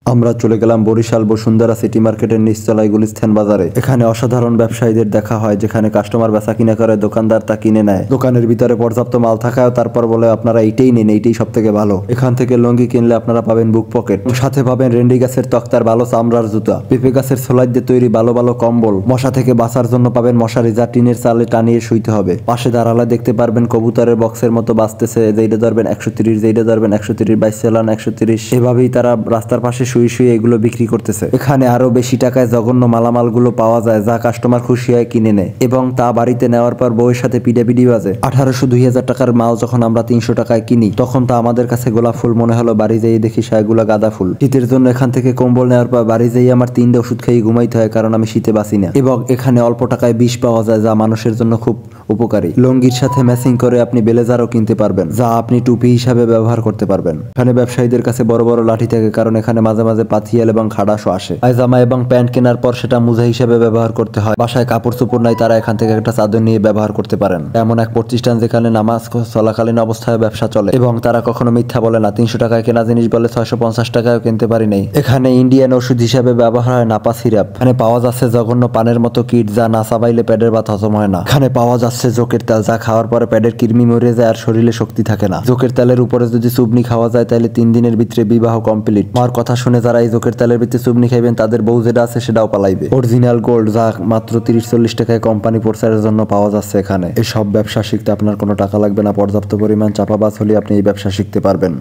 আমরা চলে গেলাম বরিশাল বসুন্ধরা সিটি মার্কেটের নিচতলায় গুলিস্তান বাজারে। এখানে অসাধারণ ব্যবসায়ীদের দেখা হয়, যেখানে কাস্টমার বেচা কিনা করে, দোকানদার তা কিনে নেয়। দোকানের ভিতরে পর্যাপ্ত মাল থাকায় তারপর বলে আপনারা এইটাই নিন, এইটাই সব থেকে ভালো। এখান থেকে লুঙ্গি কিনলে আপনারা পাবেন বুক পকেট, সাথে পাবেন রেন্ডি গাছের তক্তার ভালো চামড়ার জুতা, পেঁপে গাছের ছোলাই দিয়ে তৈরি ভালো ভালো কম্বল, মশা থেকে বাঁচার জন্য পাবেন মশারি যা টিনের চালে টানিয়ে শুইতে হবে। পাশে দাঁড়ালে দেখতে পারবেন কবুতরের বক্সের মতো বাঁচতেছে, যেইটা ধরবেন 130, যেইটা ধরবেন 130, 22 চালান 130। এভাবেই তারা রাস্তার পাশে শুয়ে শুয়ে এগুলো বিক্রি করতেছে। এখানে আরো বেশি টাকায় জঘন্য মালামাল গুলো পাওয়া যায়, যা কাস্টমার খুশি হয় কিনে নেয় এবং তা বাড়িতে নেওয়ার পর বউয়ের সাথে পিডাপিডি বাজে। 1800-2000 টাকার মাল যখন আমরা 300 টাকায় কিনি, তখন তা আমাদের কাছে গোলাপ ফুল মনে হলো। বাড়ি যেয়ে দেখি সেগুলো গাঁদা ফুল। শীতের জন্য এখান থেকে কম্বল নেওয়ার পর বাড়ি যেয়ে আমার 3টে ওষুধ খেয়ে ঘুমাইতে হয়, কারণ আমি শীতে বাঁচি না। এবং এখানে অল্প টাকায় বিষ পাওয়া যায়, যা মানুষের জন্য খুব উপকারী। লুঙ্গির সাথে ম্যাচিং করে আপনি ব্লেজারও কিনতে পারবেন, যা আপনি টুপি হিসাবে ব্যবহার করতে পারবেন। এখানে ব্যবসায়ীদের কাছে বড় বড় লাঠি থাকে, কারণ এখানে মাঝে মাঝে পাথিয়াল এবং খাড়াসও আসে। পায়জামা এবং প্যান্ট কেনার পর সেটা মোজা হিসেবে ব্যবহার করতে হয়। বাসায় কাপড় চোপড় নাই, তারা এখান থেকে একটা চাদর নিয়ে ব্যবহার করতে পারেন। এমন এক প্রতিষ্ঠান যেখানে নামাজ চলাকালীন অবস্থায় ব্যবসা চলে এবং তারা কখনো মিথ্যা বলে না। 300 টাকায় কেনা জিনিস বলে 650 টাকায় কিনতে পারি নাই। এখানে ইন্ডিয়ান ওষুধ হিসেবে ব্যবহার হয় নাপা সিরাপ। এখানে পাওয়া যাচ্ছে জঘন্য পানের মতো কিট, যা না চাবাইলে পেটের ভাত হজম হয় না। এখানে পাওয়া যাচ্ছে জোকের তেল, যা খাওয়ার পরে পেটের কৃমি মরে যায় আর শরীরে শক্তি থাকে না। জোকের তেলের উপরে যদি চুবনি খাওয়া যায়, তাহলে 3 দিনের ভিতরে বিবাহ কমপ্লিট। আমার কথা শুনে যারা এই জোকের তেলের ভিতরে চুবনি খাইবেন, তাদের বউ যেটা আছে সেটাও পালাইবে। অরিজিনাল গোল্ড, যা মাত্র 30-40 টাকায় কোম্পানি প্রচারের জন্য পাওয়া যাচ্ছে এখানে। এই সব ব্যবসা শিখতে আপনার কোনো টাকা লাগবে না, পর্যাপ্ত পরিমাণ চাপাবাজ হলে আপনি এই ব্যবসা শিখতে পারবেন।